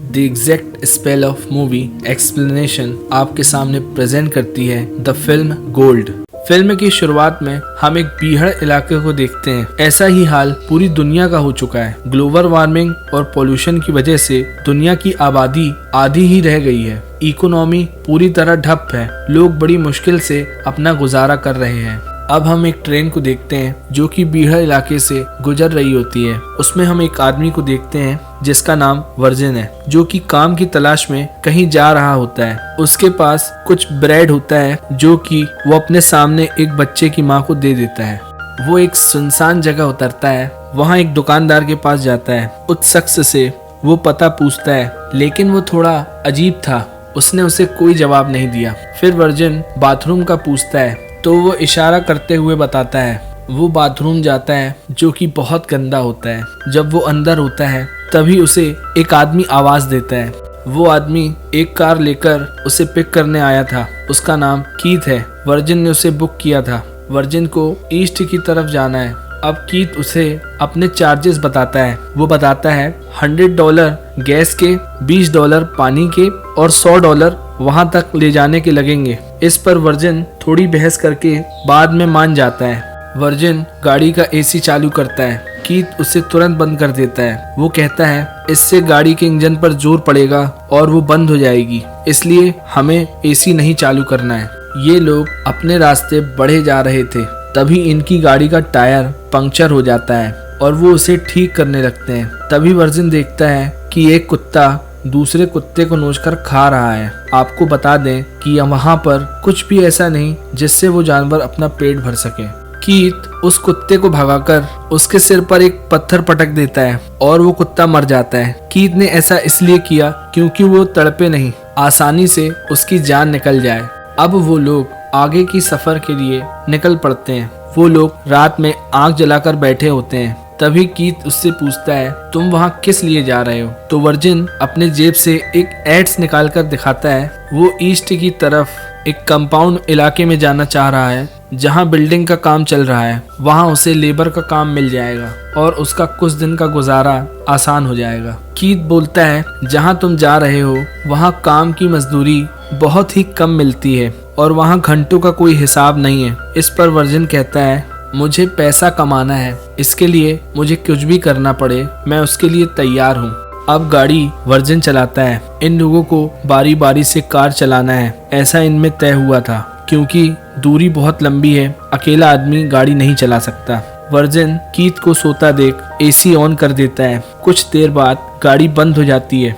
The exact spell of movie explanation आपके सामने present करती है द फिल्म गोल्ड। फिल्म की शुरुआत में हम एक बीहड़ इलाके को देखते हैं। ऐसा ही हाल पूरी दुनिया का हो चुका है। ग्लोबल वार्मिंग और पोल्यूशन की वजह से दुनिया की आबादी आधी ही रह गई है। इकोनॉमी पूरी तरह ठप है। लोग बड़ी मुश्किल से अपना गुजारा कर रहे हैं। अब हम एक ट्रेन को देखते हैं जो कि बीहड़ इलाके से गुजर रही होती है। उसमें हम एक आदमी को देखते हैं जिसका नाम वर्जिन है, जो कि काम की तलाश में कहीं जा रहा होता है। उसके पास कुछ ब्रेड होता है जो कि वो अपने सामने एक बच्चे की माँ को दे देता है। वो एक सुनसान जगह उतरता है। वहाँ एक दुकानदार के पास जाता है। उस शख्स से वो पता पूछता है, लेकिन वो थोड़ा अजीब था। उसने उसे कोई जवाब नहीं दिया। फिर वर्जिन बाथरूम का पूछता है तो वो इशारा करते हुए बताता है। वो बाथरूम जाता है जो कि बहुत गंदा होता है। जब वो अंदर होता है तभी उसे एक आदमी आवाज देता है। वो आदमी एक कार लेकर उसे पिक करने आया था। उसका नाम कीथ है। वर्जिन ने उसे बुक किया था। वर्जिन को ईस्ट की तरफ जाना है। अब कीथ उसे अपने चार्जेस बताता है। वो बताता है $100 गैस के, $20 पानी के और $100 वहां तक ले जाने के लगेंगे। इस पर वर्जिन थोड़ी बहस करके बाद में मान जाता है। वर्जिन गाड़ी का एसी चालू करता है। कीथ उसे तुरंत बंद कर देता है। वो कहता है इससे गाड़ी के इंजन पर जोर पड़ेगा और वो बंद हो जाएगी, इसलिए हमें एसी नहीं चालू करना है। ये लोग अपने रास्ते बढ़े जा रहे थे, तभी इनकी गाड़ी का टायर पंक्चर हो जाता है और वो उसे ठीक करने लगते हैं। तभी वर्जिन देखता है कि एक कुत्ता दूसरे कुत्ते को नोचकर खा रहा है। आपको बता दें कि वहाँ पर कुछ भी ऐसा नहीं जिससे वो जानवर अपना पेट भर सके। कीथ उस कुत्ते को भगाकर उसके सिर पर एक पत्थर पटक देता है और वो कुत्ता मर जाता है। कीथ ने ऐसा इसलिए किया क्योंकि वो तड़पे नहीं, आसानी से उसकी जान निकल जाए। अब वो लोग आगे की सफर के लिए निकल पड़ते हैं। वो लोग रात में आग जलाकर बैठे होते हैं। तभी कीथ उससे पूछता है तुम वहाँ किस लिए जा रहे हो? तो वर्जिन अपने जेब से एक एड्स निकाल कर दिखाता है। वो ईस्ट की तरफ एक कंपाउंड इलाके में जाना चाह रहा है जहाँ बिल्डिंग का काम चल रहा है। वहाँ उसे लेबर का काम मिल जाएगा और उसका कुछ दिन का गुजारा आसान हो जाएगा। कीथ बोलता है जहाँ तुम जा रहे हो वहाँ काम की मजदूरी बहुत ही कम मिलती है और वहाँ घंटों का कोई हिसाब नहीं है। इस पर वर्जिन कहता है मुझे पैसा कमाना है, इसके लिए मुझे कुछ भी करना पड़े मैं उसके लिए तैयार हूँ। अब गाड़ी वर्जिन चलाता है। इन लोगों को बारी बारी से कार चलाना है, ऐसा इनमें तय हुआ था क्योंकि दूरी बहुत लंबी है। अकेला आदमी गाड़ी नहीं चला सकता। वर्जिन कीथ को सोता देख एसी ऑन कर देता है। कुछ देर बाद गाड़ी बंद हो जाती है।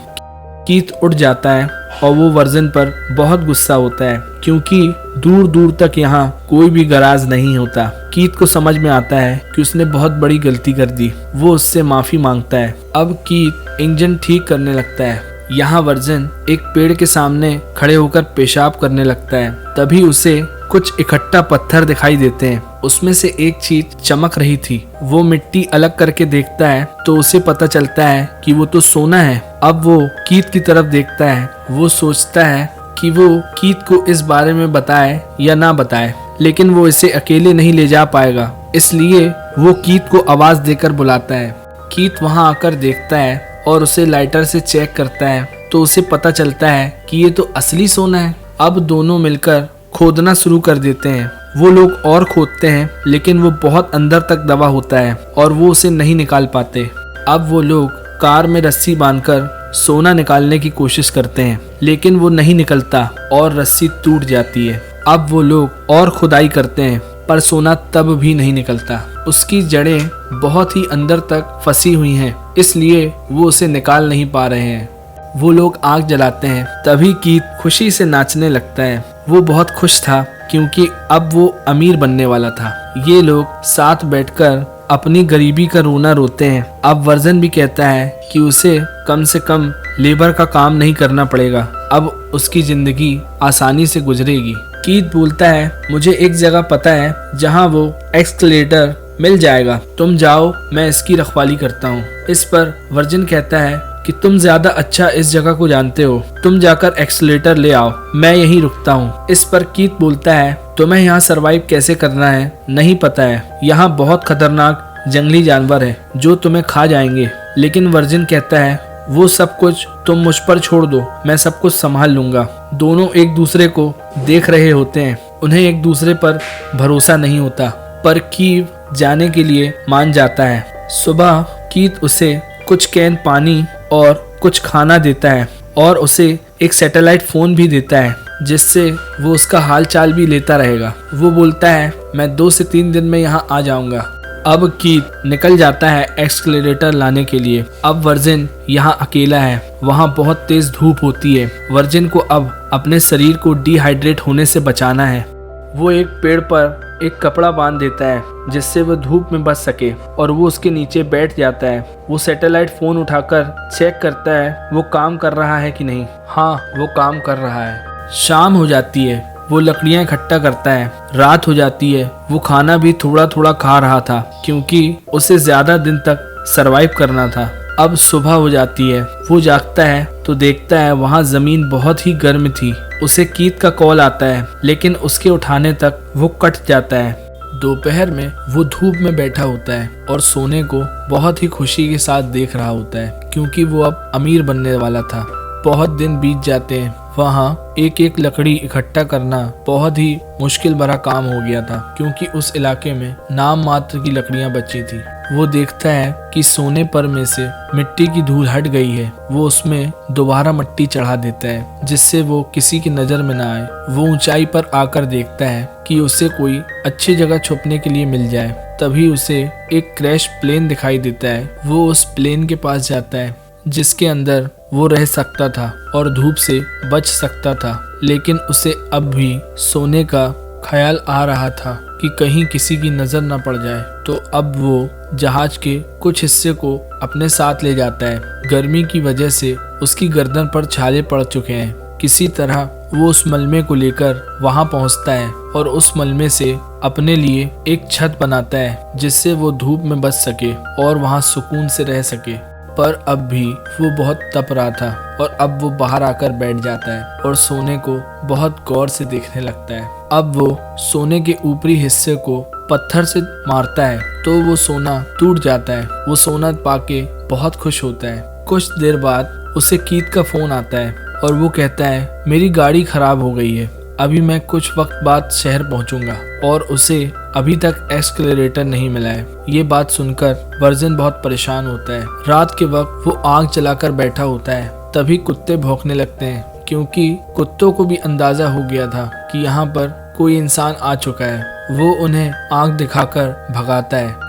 कीथ उठ जाता है और वो वर्जिन पर बहुत गुस्सा होता है क्योंकि दूर दूर तक यहाँ कोई भी गराज नहीं होता। कीथ को समझ में आता है कि उसने बहुत बड़ी गलती कर दी। वो उससे माफी मांगता है। अब कीथ इंजन ठीक करने लगता है। यहाँ वर्जिन एक पेड़ के सामने खड़े होकर पेशाब करने लगता है। तभी उसे कुछ इकट्ठा पत्थर दिखाई देते हैं। उसमें से एक चीज चमक रही थी। वो मिट्टी अलग करके देखता है तो उसे पता चलता है कि वो तो सोना है। अब वो कीथ की तरफ देखता है। वो सोचता है कि वो कीथ को इस बारे में बताए या ना बताए, लेकिन वो इसे अकेले नहीं ले जा पाएगा, इसलिए वो कीथ को आवाज देकर बुलाता है। कीथ वहां आकर देखता है और उसे लाइटर से चेक करता है तो उसे पता चलता है कि ये तो असली सोना है। अब दोनों मिलकर खोदना शुरू कर देते हैं। वो लोग और खोदते हैं लेकिन वो बहुत अंदर तक दबा होता है और वो उसे नहीं निकाल पाते। अब वो लोग कार में रस्सी बांधकर सोना निकालने की कोशिश करते हैं लेकिन वो नहीं निकलता और रस्सी टूट जाती है। अब वो लोग और खुदाई करते हैं पर सोना तब भी नहीं निकलता। उसकी जड़ें बहुत ही अंदर तक फंसी हुई हैं, इसलिए वो उसे निकाल नहीं पा रहे हैं। वो लोग आग जलाते हैं। तभी कीथ खुशी से नाचने लगता है। वो बहुत खुश था क्योंकि अब वो अमीर बनने वाला था। ये लोग साथ बैठकर अपनी गरीबी का रोना रोते हैं। अब वर्जिन भी कहता है कि उसे कम से कम लेबर का काम नहीं करना पड़ेगा। अब उसकी जिंदगी आसानी से गुजरेगी। कीथ बोलता है मुझे एक जगह पता है जहाँ वो एक्सकलेटर मिल जाएगा, तुम जाओ, मैं इसकी रखवाली करता हूँ। इस पर वर्जिन कहता है कि तुम ज्यादा अच्छा इस जगह को जानते हो, तुम जाकर एक्सलेटर ले आओ, मैं यहीं रुकता हूँ। इस पर कीथ बोलता है तुम्हें यहाँ सरवाइव कैसे करना है नहीं पता है, यहाँ बहुत खतरनाक जंगली जानवर है जो तुम्हें खा जाएंगे। लेकिन वर्जिन कहता है वो सब कुछ तुम मुझ पर छोड़ दो, मैं सब कुछ संभाल लूंगा। दोनों एक दूसरे को देख रहे होते हैं, उन्हें एक दूसरे पर भरोसा नहीं होता, पर कीव जाने के लिए मान जाता है। सुबह कीथ उसे कुछ कैन पानी और कुछ खाना देता है और उसे एक सैटेलाइट फोन भी देता है, जिससे वो उसका हाल चाल भी लेता रहेगा। वो बोलता है, मैं 2 से 3 दिन में यहाँ आ जाऊंगा। अब कीथ निकल जाता है एक्सक्लेरेटर लाने के लिए। अब वर्जिन यहाँ अकेला है। वहाँ बहुत तेज धूप होती है। वर्जिन को अब अपने शरीर को डिहाइड्रेट होने से बचाना है। वो एक पेड़ पर एक कपड़ा बांध देता है जिससे वो धूप में बच सके और वो उसके नीचे बैठ जाता है। वो सैटेलाइट फोन उठाकर चेक करता है वो काम कर रहा है कि नहीं। हाँ, वो काम कर रहा है। शाम हो जाती है। वो लकड़ियाँ इकट्ठा करता है। रात हो जाती है। वो खाना भी थोड़ा थोड़ा खा रहा था क्योंकि उसे ज्यादा दिन तक सरवाइव करना था। अब सुबह हो जाती है। वो जागता है तो देखता है वहाँ जमीन बहुत ही गर्म थी। उसे कीथ का कॉल आता है, लेकिन उसके उठाने तक वो कट जाता है। दोपहर में वो धूप में बैठा होता है और सोने को बहुत ही खुशी के साथ देख रहा होता है क्योंकि वो अब अमीर बनने वाला था। बहुत दिन बीत जाते हैं। वहाँ एक एक लकड़ी इकट्ठा करना बहुत ही मुश्किल भरा काम हो गया था क्योंकि उस इलाके में नाम मात्र की लकड़ियाँ बची थी। वो देखता है कि सोने पर में से मिट्टी की धूल हट गई है। वो उसमें दोबारा मिट्टी चढ़ा देता है जिससे वो किसी की नजर में ना आए। वो ऊंचाई पर आकर देखता है कि उसे कोई अच्छी जगह छुपने के लिए मिल जाए। तभी उसे एक क्रैश प्लेन दिखाई देता है। वो उस प्लेन के पास जाता है जिसके अंदर वो रह सकता था और धूप से बच सकता था, लेकिन उसे अब भी सोने का ख्याल आ रहा था कि कहीं किसी की नजर न पड़ जाए। तो अब वो जहाज के कुछ हिस्से को अपने साथ ले जाता है। गर्मी की वजह से उसकी गर्दन पर छाले पड़ चुके हैं। किसी तरह वो उस मलमे को लेकर वहां पहुंचता है और उस मलमे से अपने लिए एक छत बनाता है जिससे वो धूप में बच सके और वहां सुकून से रह सके। पर अब भी वो बहुत तप रहा था और अब वो बाहर आकर बैठ जाता है और सोने को बहुत गौर से देखने लगता है। अब वो सोने के ऊपरी हिस्से को पत्थर से मारता है तो वो सोना टूट जाता है। वो सोना पाके बहुत खुश होता है। कुछ देर बाद उसे कीथ का फोन आता है और वो कहता है, मेरी गाड़ी खराब हो गई है, अभी मैं कुछ वक्त बाद शहर पहुंचूंगा। और उसे अभी तक एक्सक्लेरेटर नहीं मिला है। ये बात सुनकर वर्जिन बहुत परेशान होता है। रात के वक्त वो आग जलाकर बैठा होता है। तभी कुत्ते भौंकने लगते हैं क्योंकि कुत्तों को भी अंदाजा हो गया था कि यहाँ पर कोई इंसान आ चुका है। वो उन्हें आग दिखाकर भगाता है।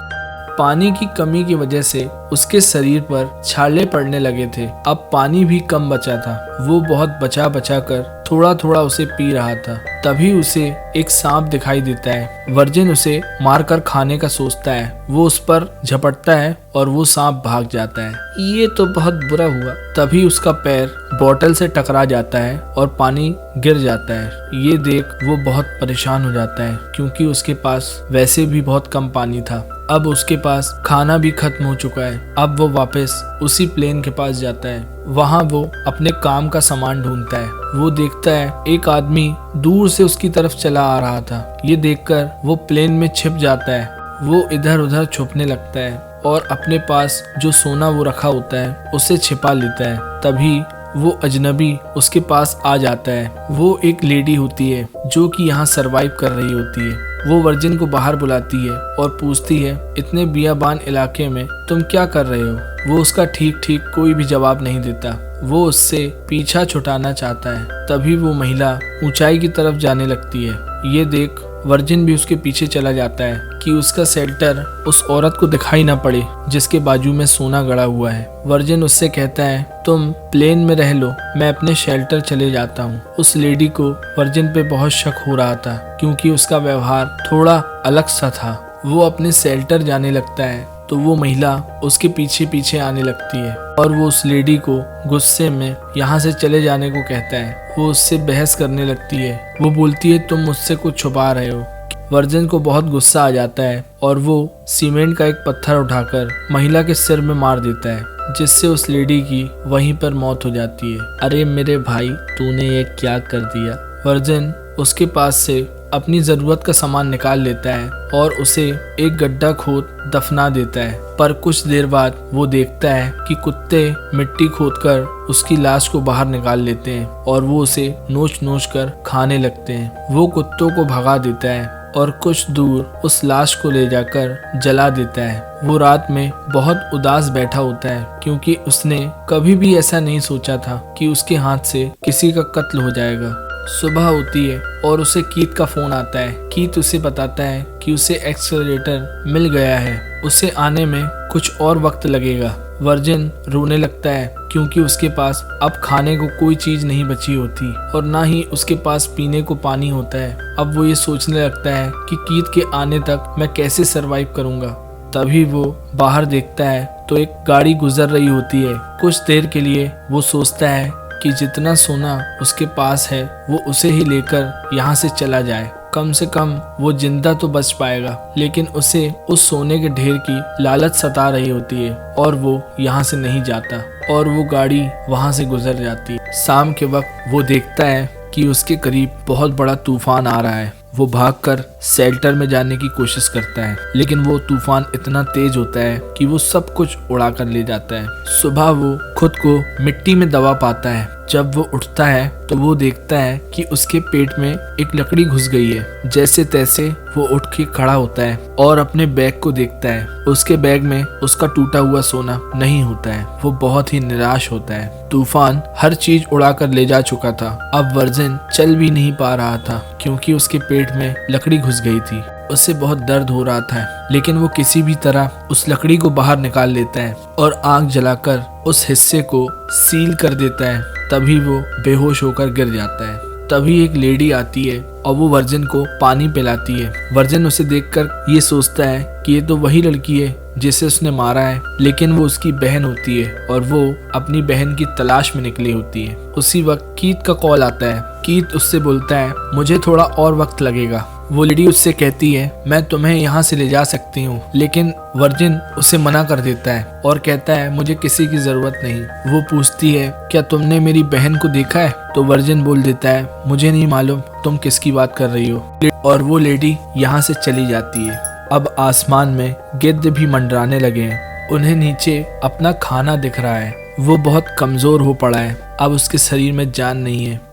पानी की कमी की वजह से उसके शरीर पर छाले पड़ने लगे थे। अब पानी भी कम बचा था। वो बहुत बचा बचा कर थोड़ा थोड़ा उसे पी रहा था। तभी उसे एक सांप दिखाई देता है। वर्जिन उसे मारकर खाने का सोचता है। वो उस पर झपटता है और वो सांप भाग जाता है। ये तो बहुत बुरा हुआ। तभी उसका पैर बोतल से टकरा जाता है और पानी गिर जाता है। ये देख वो बहुत परेशान हो जाता है क्योंकि उसके पास वैसे भी बहुत कम पानी था। अब उसके पास खाना भी खत्म हो चुका है। अब वो वापस उसी प्लेन के पास जाता है। वहाँ वो अपने काम का सामान ढूंढता है। वो देखता है एक आदमी दूर से उसकी तरफ चला आ रहा था। ये देखकर वो प्लेन में छिप जाता है। वो इधर उधर छुपने लगता है और अपने पास जो सोना वो रखा होता है उसे छिपा लेता है। तभी वो अजनबी उसके पास आ जाता है। वो एक लेडी होती है जो कि यहाँ सरवाइव कर रही होती है। वो वर्जिन को बाहर बुलाती है और पूछती है, इतने बियाबान इलाके में तुम क्या कर रहे हो? वो उसका ठीक ठीक कोई भी जवाब नहीं देता। वो उससे पीछा छुटाना चाहता है। तभी वो महिला ऊंचाई की तरफ जाने लगती है। ये देख वर्जिन भी उसके पीछे चला जाता है कि उसका शेल्टर उस औरत को दिखाई ना पड़े जिसके बाजू में सोना गड़ा हुआ है। वर्जिन उससे कहता है, तुम प्लेन में रह लो, मैं अपने शेल्टर चले जाता हूँ। उस लेडी को वर्जिन पे बहुत शक हो रहा था क्योंकि उसका व्यवहार थोड़ा अलग सा था। वो अपने शेल्टर जाने लगता है तो वो महिला उसके पीछे पीछे आने लगती है और वो उस लेडी को गुस्से में यहाँ से चले जाने को कहता है। वो उससे बहस करने लगती है। वो बोलती है, तुम मुझसे कुछ छुपा रहे हो। वर्जिन को बहुत गुस्सा आ जाता है और वो सीमेंट का एक पत्थर उठाकर महिला के सिर में मार देता है जिससे उस लेडी की वहीं पर मौत हो जाती है। अरे मेरे भाई, तूने ये क्या कर दिया? वर्जिन उसके पास से अपनी जरूरत का सामान निकाल लेता है और उसे एक गड्ढा खोद दफना देता है। पर कुछ देर बाद वो देखता है कि कुत्ते मिट्टी खोदकर उसकी लाश को बाहर निकाल लेते हैं और वो उसे नोच नोच कर खाने लगते हैं। वो कुत्तों को भगा देता है और कुछ दूर उस लाश को ले जाकर जला देता है। वो रात में बहुत उदास बैठा होता है क्योंकि उसने कभी भी ऐसा नहीं सोचा था कि उसके हाथ से किसी का कत्ल हो जाएगा। सुबह होती है और उसे कीथ का फोन आता है। कीथ उसे बताता है कि उसे एक्सेलरेटर मिल गया है, उसे आने में कुछ और वक्त लगेगा। वर्जिन रोने लगता है क्योंकि उसके पास अब खाने को कोई चीज नहीं बची होती और ना ही उसके पास पीने को पानी होता है। अब वो ये सोचने लगता है कि कीथ के आने तक मैं कैसे सरवाइव करूंगा। तभी वो बाहर देखता है तो एक गाड़ी गुजर रही होती है। कुछ देर के लिए वो सोचता है कि जितना सोना उसके पास है वो उसे ही लेकर यहाँ से चला जाए, कम से कम वो जिंदा तो बच पाएगा। लेकिन उसे उस सोने के ढेर की लालच सता रही होती है और वो यहाँ से नहीं जाता और वो गाड़ी वहाँ से गुजर जाती है। शाम के वक्त वो देखता है कि उसके करीब बहुत बड़ा तूफान आ रहा है। वो भागकर शेल्टर में जाने की कोशिश करता है लेकिन वो तूफान इतना तेज होता है कि वो सब कुछ उड़ा कर ले जाता है। सुबह वो खुद को मिट्टी में दबा पाता है। जब वो उठता है तो वो देखता है कि उसके पेट में एक लकड़ी घुस गई है। जैसे तैसे वो उठ के खड़ा होता है और अपने बैग को देखता है। उसके बैग में उसका टूटा हुआ सोना नहीं होता है। वो बहुत ही निराश होता है। तूफान हर चीज उड़ा कर ले जा चुका था। अब वर्जिन चल भी नहीं पा रहा था क्योंकि उसके पेट में लकड़ी घुस गई थी। उसे बहुत दर्द हो रहा था लेकिन वो किसी भी तरह उस लकड़ी को बाहर निकाल लेता है और आग जलाकर उस हिस्से को सील कर देता है। तभी वो बेहोश होकर गिर जाता है। तभी एक लेडी आती है और वो वर्जिन को पानी पिलाती है। वर्जिन उसे देखकर ये सोचता है कि ये तो वही लड़की है जिसे उसने मारा है, लेकिन वो उसकी बहन होती है और वो अपनी बहन की तलाश में निकली होती है। उसी वक्त कीथ का कॉल आता है। कीथ उससे बोलता है मुझे थोड़ा और वक्त लगेगा। वो लेडी उससे कहती है मैं तुम्हें यहाँ से ले जा सकती हूँ, लेकिन वर्जिन उसे मना कर देता है और कहता है मुझे किसी की जरूरत नहीं। वो पूछती है क्या तुमने मेरी बहन को देखा है? तो वर्जिन बोल देता है मुझे नहीं मालूम तुम किसकी बात कर रही हो, और वो लेडी यहाँ से चली जाती है। अब आसमान में गिद्ध भी मंडराने लगे हैं। उन्हें नीचे अपना खाना दिख रहा है। वो बहुत कमजोर हो पड़ा है। अब उसके शरीर में जान नहीं है।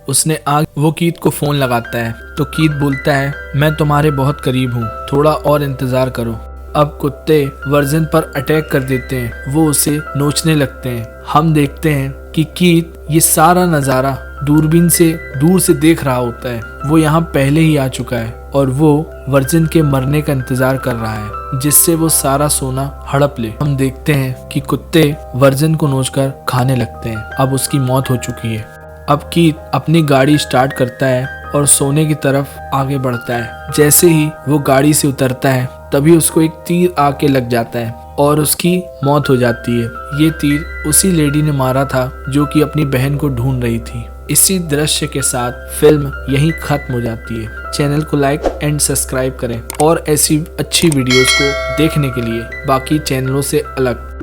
वो कीथ को फोन लगाता है तो कीथ बोलता है मैं तुम्हारे बहुत करीब हूँ, थोड़ा और इंतजार करो। अब कुत्ते वर्जिन पर अटैक कर देते हैं। वो उसे नोचने लगते हैं। हम देखते हैं कि कीथ ये सारा नजारा दूरबीन से दूर से देख रहा होता है। वो यहाँ पहले ही आ चुका है और वो वर्जिन के मरने का इंतजार कर रहा है जिससे वो सारा सोना हड़प ले। हम देखते हैं कि कुत्ते वर्जिन को नोचकर खाने लगते हैं। अब उसकी मौत हो चुकी है। अब कीथ अपनी गाड़ी स्टार्ट करता है और सोने की तरफ आगे बढ़ता है। जैसे ही वो गाड़ी से उतरता है तभी उसको एक तीर आके लग जाता है और उसकी मौत हो जाती है। ये तीर उसी लेडी ने मारा था जो कि अपनी बहन को ढूंढ रही थी। इसी दृश्य के साथ फिल्म यहीं खत्म हो जाती है। चैनल को लाइक एंड सब्सक्राइब करें और ऐसी अच्छी वीडियोस को देखने के लिए बाकी चैनलों से अलग।